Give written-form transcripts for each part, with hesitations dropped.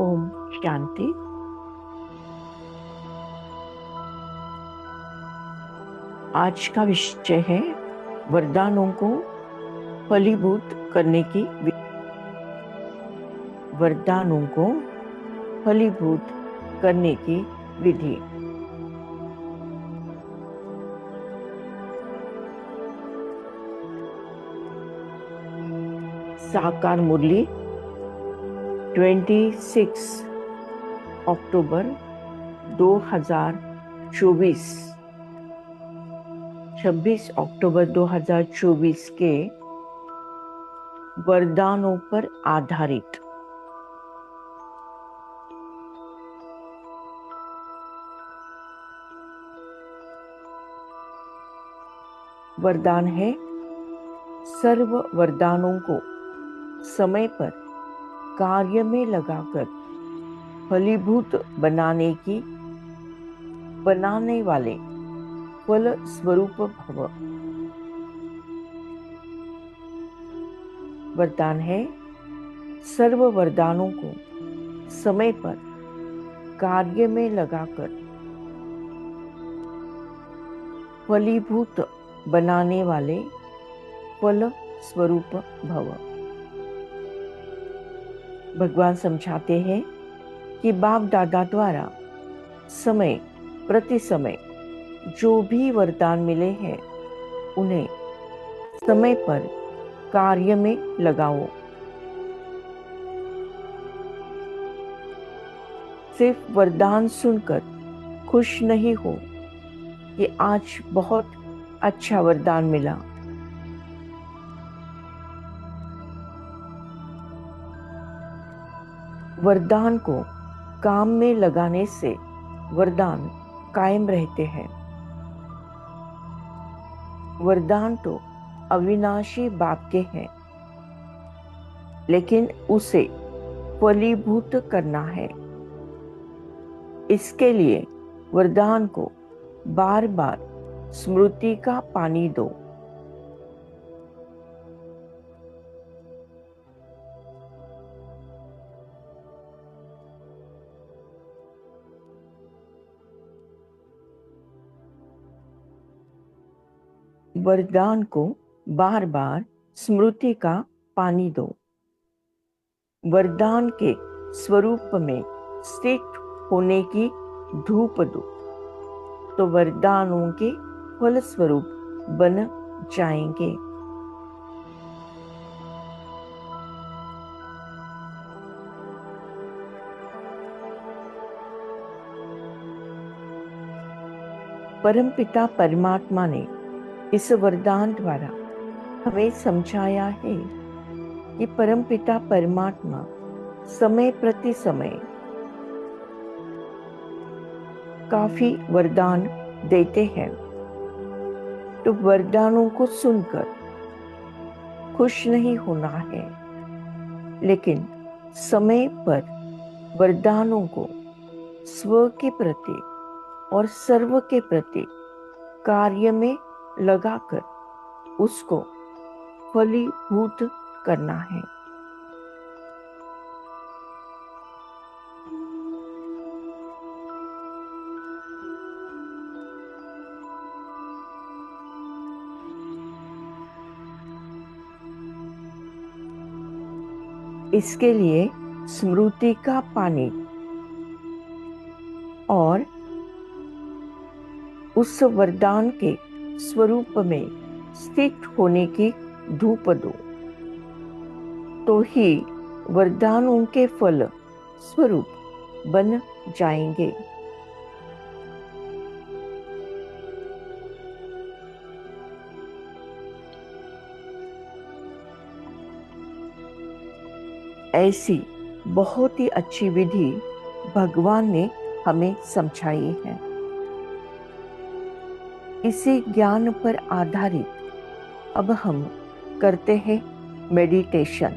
ओम शांति। आज का विषय है वरदानों को फलीभूत करने की वरदानों को फलीभूत करने की विधि। साकार मुरली 26 अक्टूबर 2024, 26 अक्टूबर 2024 के वरदानों पर आधारित। वरदान है, सर्व वरदानों को समय पर कार्य में लगाकर फलीभूत बनाने वाले फल स्वरूप भव। वरदान है, सर्व वरदानों को समय पर कार्य में लगाकर फलीभूत बनाने वाले फल स्वरूप भव। भगवान समझाते हैं कि बाप दादा द्वारा समय प्रति समय जो भी वरदान मिले हैं उन्हें समय पर कार्य में लगाओ। सिर्फ वरदान सुनकर खुश नहीं हो कि आज बहुत अच्छा वरदान मिला। वरदान को काम में लगाने से वरदान कायम रहते हैं। वरदान तो अविनाशी बाप के हैं, लेकिन उसे फलीभूत करना है। इसके लिए वरदान को बार बार स्मृति का पानी दो। वरदान को बार बार स्मृति का पानी दो। वरदान के स्वरूप में स्थित होने की धूप दो, तो वरदानों के फल स्वरूप बन जाएंगे। परमपिता परमात्मा ने इस वरदान द्वारा हमें समझाया है कि परमपिता परमात्मा समय प्रति समय काफी वरदान देते हैं। तो वरदानों को सुनकर खुश नहीं होना है, लेकिन समय पर वरदानों को स्व के प्रति और सर्व के प्रति कार्य में लगाकर उसको फलीभूत करना है। इसके लिए स्मृति का पानी और उस वरदान के स्वरूप में स्थित होने की धूप दो, तो ही वरदानों के फल स्वरूप बन जाएंगे। ऐसी बहुत ही अच्छी विधि भगवान ने हमें समझाई है। इसी ज्ञान पर आधारित अब हम करते हैं मेडिटेशन।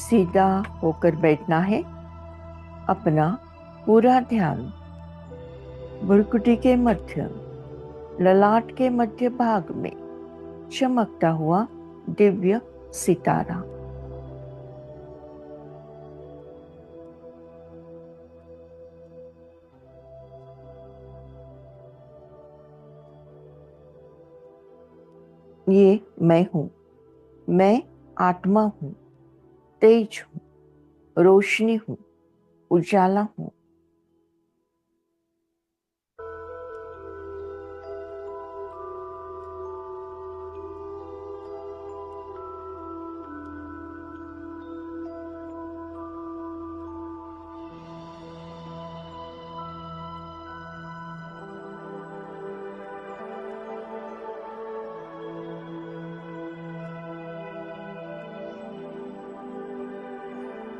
सीधा होकर बैठना है। अपना पूरा ध्यान भ्रुकुटी के मध्य, ललाट के मध्य भाग में चमकता हुआ दिव्य सितारा, ये मैं हूं। मैं आत्मा हूं, तेज हूं, रोशनी हूं, उजाला हूं।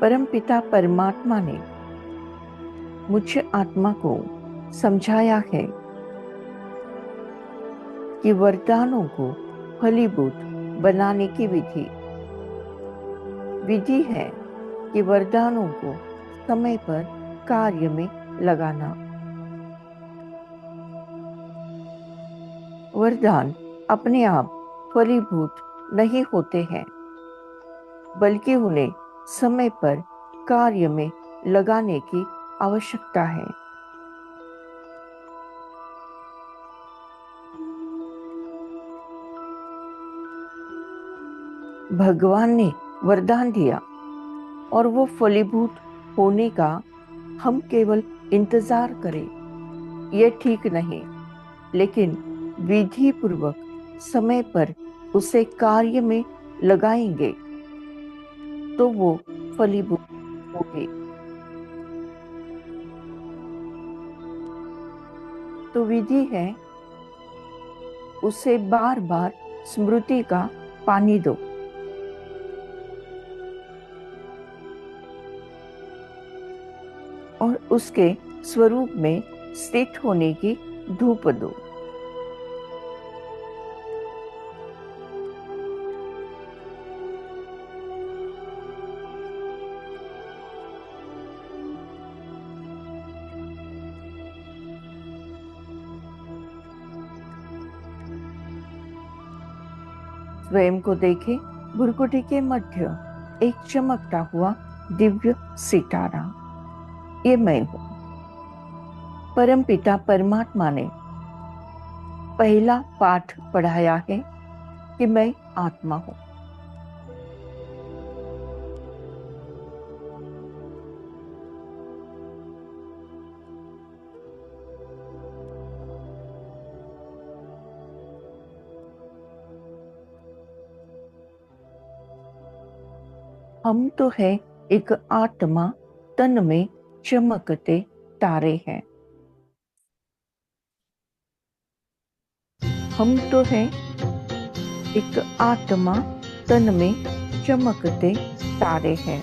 परमपिता परमात्मा ने मुझ आत्मा को समझाया है कि वरदानों को फलीभूत बनाने की विधि है कि वरदानों को समय पर कार्य में लगाना। वरदान अपने आप फलीभूत नहीं होते हैं, बल्कि उन्हें समय पर कार्य में लगाने की आवश्यकता है। भगवान ने वरदान दिया और वो फलीभूत होने का हम केवल इंतजार करें, ये ठीक नहीं, लेकिन विधि पूर्वक समय पर उसे कार्य में लगाएंगे तो वो फलीभूत होगी। तो विधि है, उसे बार बार स्मृति का पानी दो। और उसके स्वरूप में स्थित होने की धूप दो। स्वयं को देखें, भ्रुकुटी के मध्य एक चमकता हुआ दिव्य सितारा, ये मैं हूं। परमपिता परमात्मा ने पहला पाठ पढ़ाया है कि मैं आत्मा हूं। हम तो है एक आत्मा, तन में चमकते तारे हैं। हम तो है एक आत्मा, तन में चमकते तारे हैं।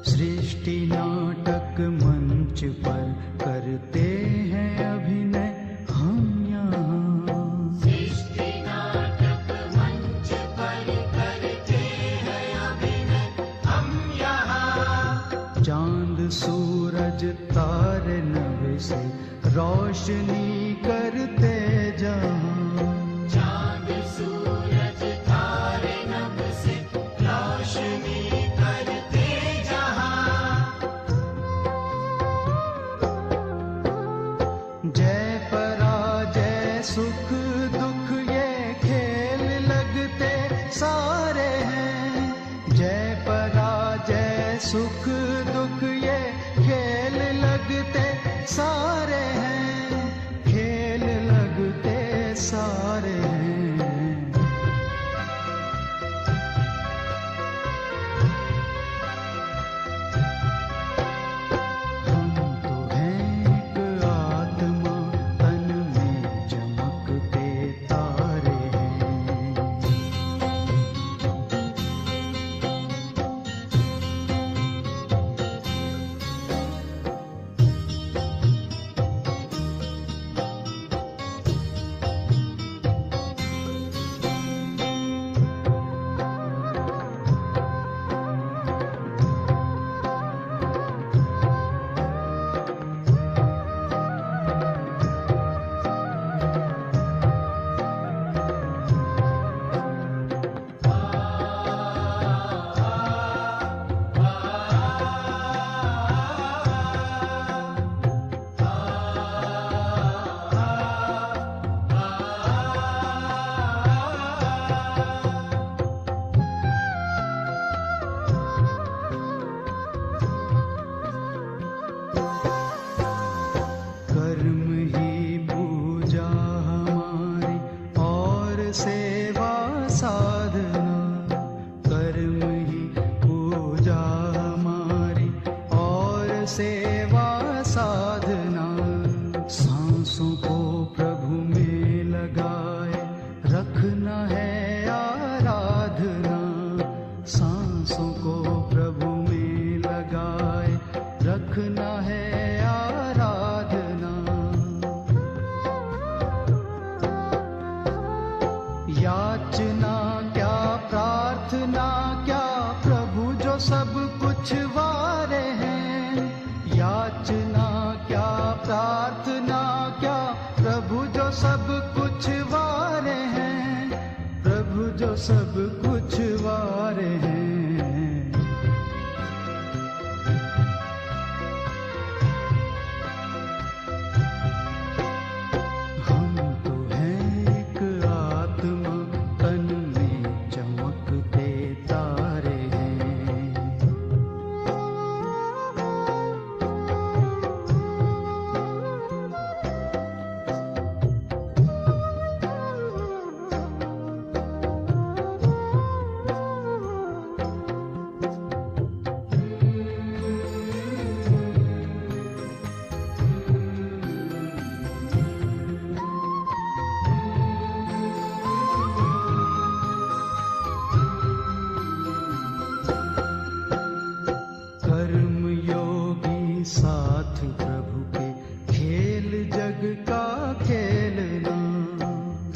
सृष्टि नाटक मंच पर करते हैं अभिनय हम यहाँ। सृष्टि नाटक मंच पर करते हैं अभिनय हम यहाँ। चांद सूरज तारे नभ से रोशनी करते जहाँ। चांद सूरज तारे नभ से रोशनी करते जहाँ। जय पराजय सुख दुख ये खेल लगते सारे हैं। जय पराजय सुख दुख ये खेल लगते सारे हैं। खेल लगते सारे हैं। हम तो हैं एक आत्मा, तन में चमकते तारे हैं। प्रभु जो सब कुछ वारे हैं, प्रभु जो सब कुछ वारे हैं। हम तो हैं एक आत्मा, तन में चमकते तारे हैं। कर्म योगी साथ प्रभु के, खेल जग का खेलना।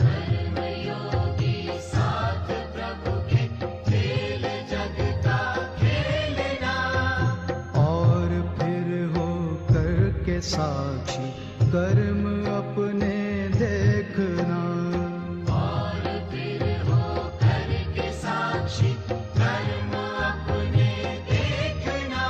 कर्मयोगी साथ प्रभु के, खेल जग का खेलना। और फिर हो करके साक्षी, कर्म अपने देखना। और फिर हो करके साक्षी, कर्म अपने देखना।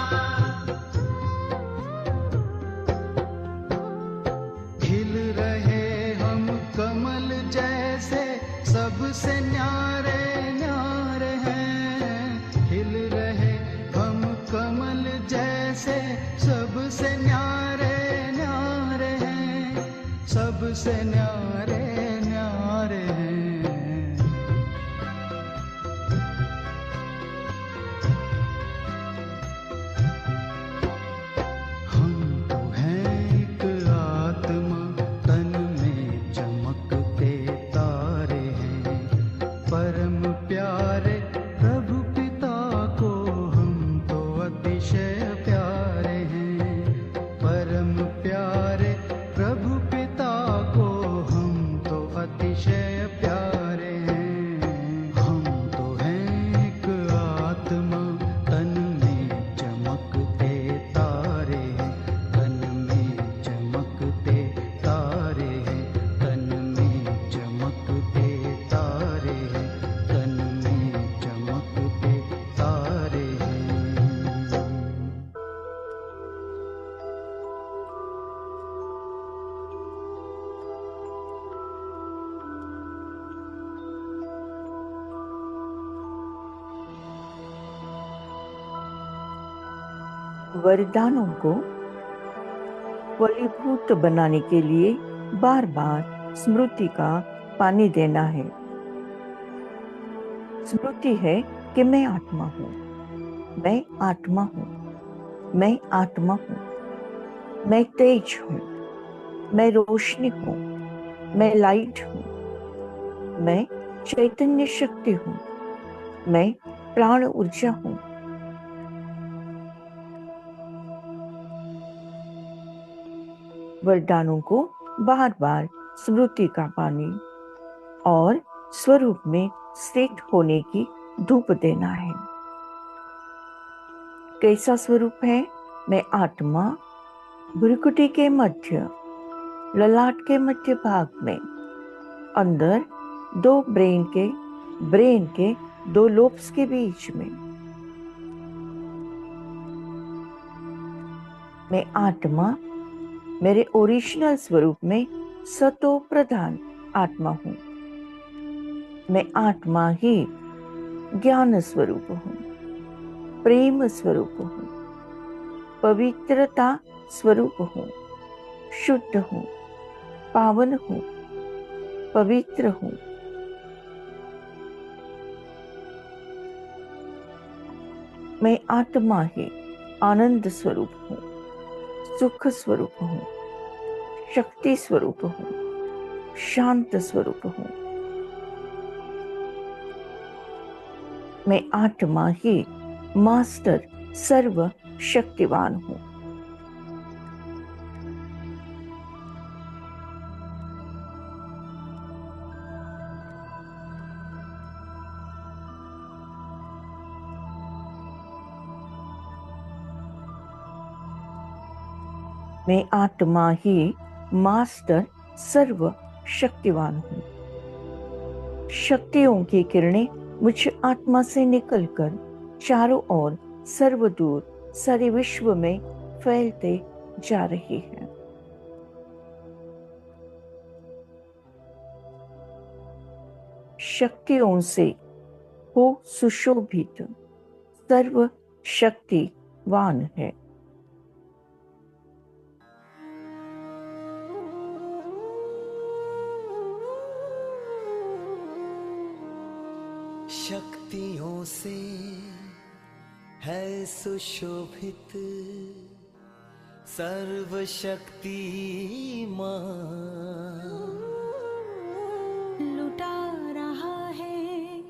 खिल रहे हम कमल जैसे, सबसे न्यारे न्यारे हैं। खिल रहे हम कमल जैसे, सबसे न्यारे न्यारे हैं, सबसे न्यारे न्यारे हैं। हम तो हैं एक आत्मा, तन में चमकते तारे हैं। परम प्यारे प्रभु पिता को हम तो अतिशय प्यारे हैं। परम प्यारे प्रभु पिता को हम तो अतिशय प्यारे हैं। हम तो हैं एक आत्मा, तन में चमकते तारे हैं। तन में चमकते तारे हैं, तन में चमकते तारे हैं, तन में चमकते तारे हैं। वरदानों को फलीभूत बनाने के लिए बार बार स्मृति का पानी देना है। स्मृति है कि मैं आत्मा हूँ, मैं आत्मा हूँ, मैं आत्मा हूँ, मैं तेज हूँ, मैं रोशनी हूँ, मैं लाइट हूँ, मैं चैतन्य शक्ति हूँ, मैं प्राण ऊर्जा हूँ। वरदानों को बार बार स्मृति का पानी और स्वरूप में स्थित होने की धूप देना है। कैसा स्वरूप है? मैं आत्मा, भ्रुकुटी के मध्य, ललाट के मध्य भाग में, अंदर दो ब्रेन के दो लोब्स के बीच में। मैं आत्मा मेरे ओरिजिनल स्वरूप में सतो प्रधान आत्मा हूँ। मैं आत्मा ही ज्ञान स्वरूप हूँ, प्रेम स्वरूप हूँ, पवित्रता स्वरूप हूँ, शुद्ध हूँ, पावन हूँ, पवित्र हूँ। मैं आत्मा ही आनंद स्वरूप हूँ, सुख स्वरूप हूँ, शक्ति स्वरूप हूँ, शांत स्वरूप हूँ। मैं आत्मा ही मास्टर सर्व शक्तिवान हूँ। मैं आत्मा ही मास्टर सर्व शक्तिवान हूँ। शक्तियों की किरणें मुझ आत्मा से निकलकर चारों ओर सर्वदूर सारे विश्व में फैलते जा रही है। शक्तियों से हो सुशोभित, सर्व शक्तिवान है। शक्तियों से है सुशोभित सर्वशक्तिमान। लुटा रहा है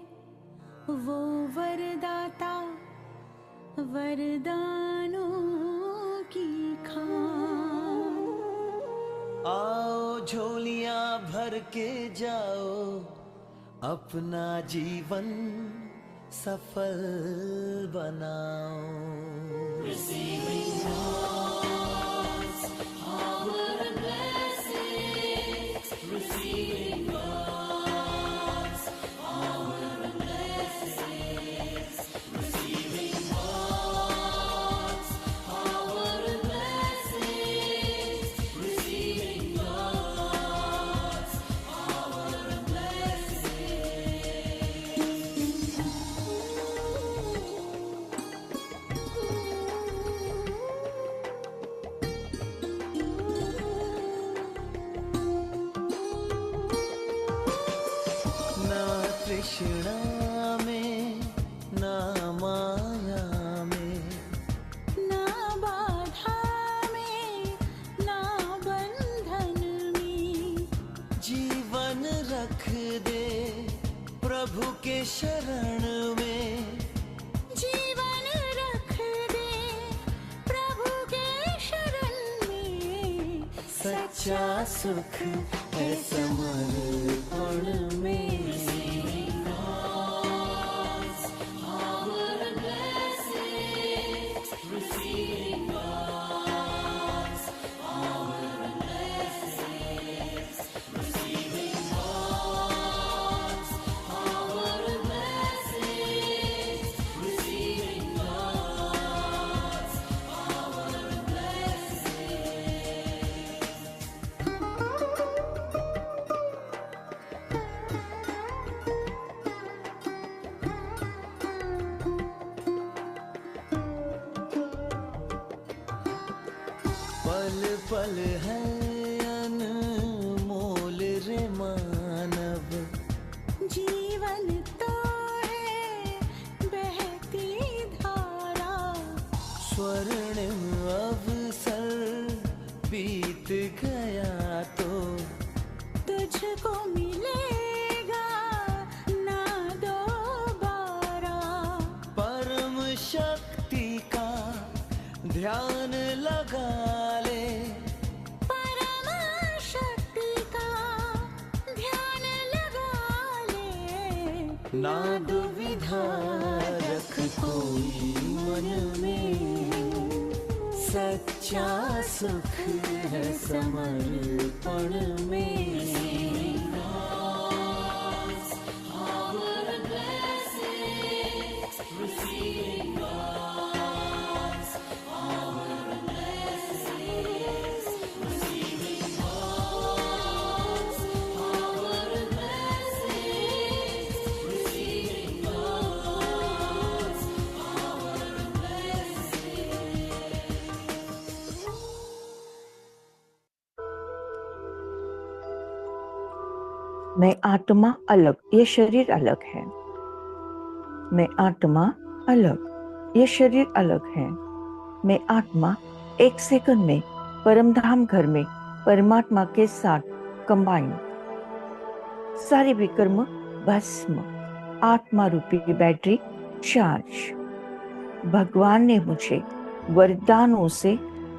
वो वरदाता वरदानों की खान। आओ झोलियां भर के जाओ, अपना जीवन सफल बनाओ। तृष्णा में ना माया में, ना बाधा में ना बंधन में, जीवन रख दे प्रभु के शरण में। जीवन रख दे प्रभु के शरण में। सच्चा सुख है समर्पण में। पल पल है अनमोल रे मानव, जीवन तो है बहती धारा। स्वर्णिम अवसर बीत गया तो तुझको मिलेगा ना दोबारा। परम शक्ति का ध्यान लगा ले। परम शक्ति का ध्यान लगा ले। ना दुविधा रख कोई मन में, सच्चा सुख है समर्पण में। मैं आत्मा अलग, ये शरीर अलग है। मैं आत्मा अलग, ये शरीर अलग है। मैं आत्मा एक सेकंड में परमधाम घर में परमात्मा के साथ कंबाइन। सारे विकर्म भस्म, आत्मा रूपी बैटरी चार्ज। भगवान ने मुझे वरदानों से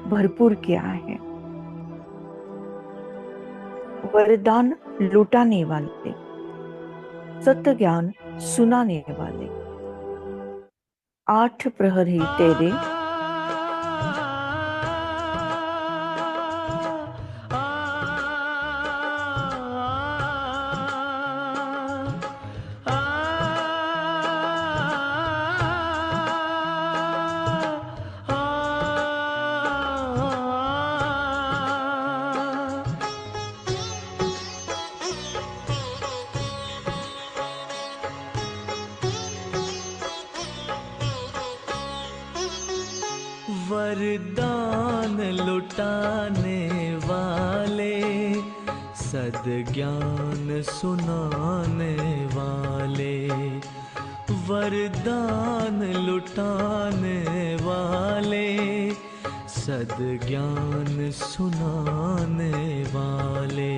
भरपूर किया है। वरदान लुटाने वाले, सत्य ज्ञान सुनाने वाले। 8 प्रहरी तेरे वरदान लुटाने वाले, सद्ज्ञान सुनाने वाले, वरदान लुटाने वाले, सद्ज्ञान सुनाने वाले।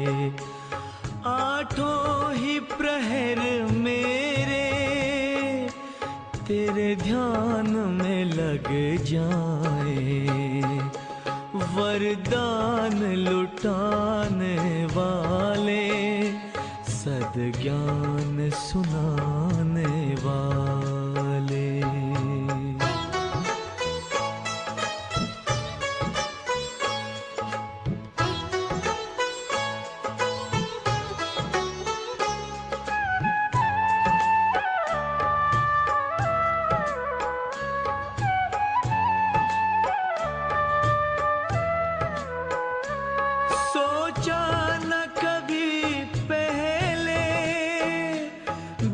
आठों ही प्रहर मेरे तेरे ध्यान में लग जाए, वरदान लुटाने वाले, सद्ज्ञान सुनाने वाले।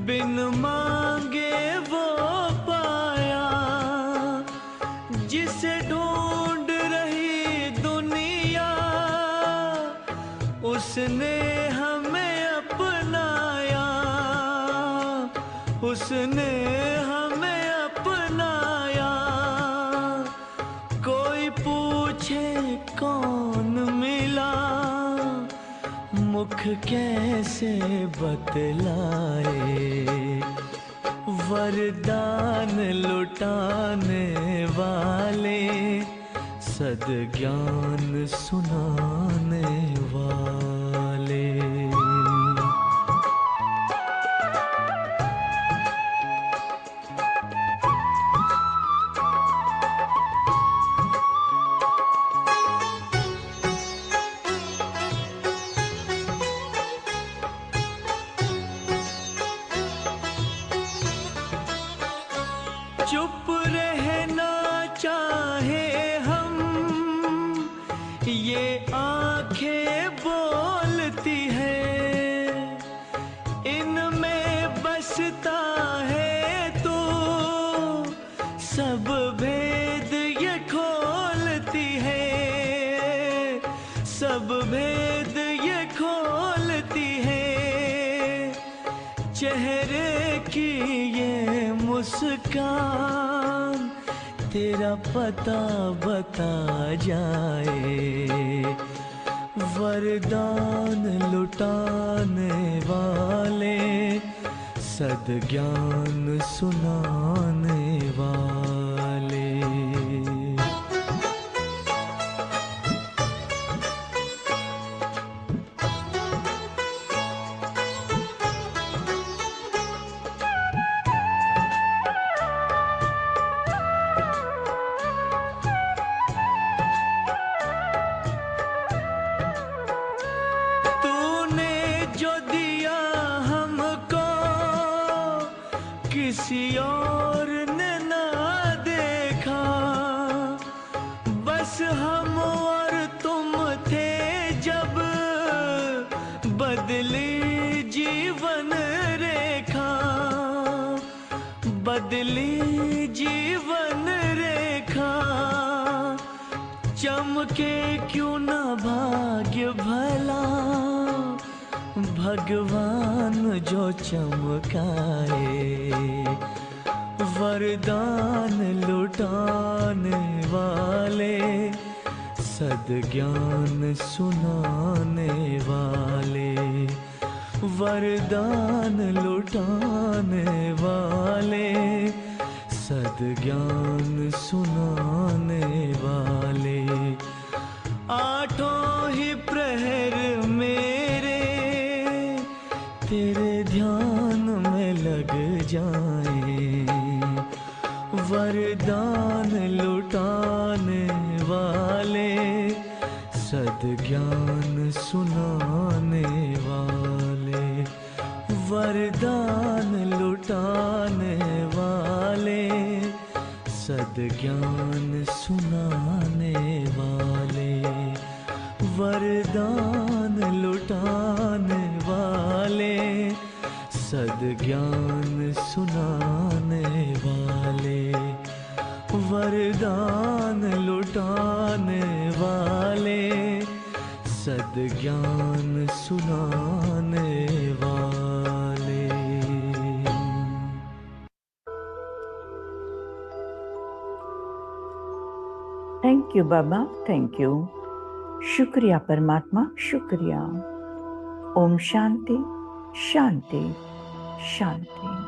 बिन मांगे वो पाया, जिसे ढूंढ रही दुनिया, उसने हमें अपनाया, उसने हमें अपनाया। कोई पूछे कौन मिला, मुख कैसे बतलाए, वरदान लुटाने वाले, सद्ज्ञान सुनाने वाले। चुप रहना चाहे हम, ये आंखें बोलती है, इनमें बसता है तो सब भेद ये खोलती है, सब भेद ये खोलती है। चेहरे की ये मुस्कान तेरा पता बता जाए, वरदान लुटाने वाले, सद्ज्ञान सुनाने वाले। किसी और ने ना देखा, बस हम और तुम थे जब, बदली जीवन रेखा, बदली जीवन रेखा। चमके क्यों ना भाग्य भला, भगवान जो चमकाए, वरदान लुटाने वाले, सद्ज्ञान सुनाने वाले, वरदान लुटाने वाले, सद्ज्ञान सुनाने वाले। आठों ही प्रहर मेरे तेरे ध्यान में लग जाए, वरदान लुटाने वाले, सद्ज्ञान सुनाने वाले, वरदान लुटाने वाले, सद्ज्ञान सुनाने वाले, वरदान लुटाने वाले, सद्ज्ञान सुनाने वाले, वरदान लुटाने पाने वाले। Thank you Baba, thank you. शुक्रिया परमात्मा, शुक्रिया। ओम शांति शांति शांति।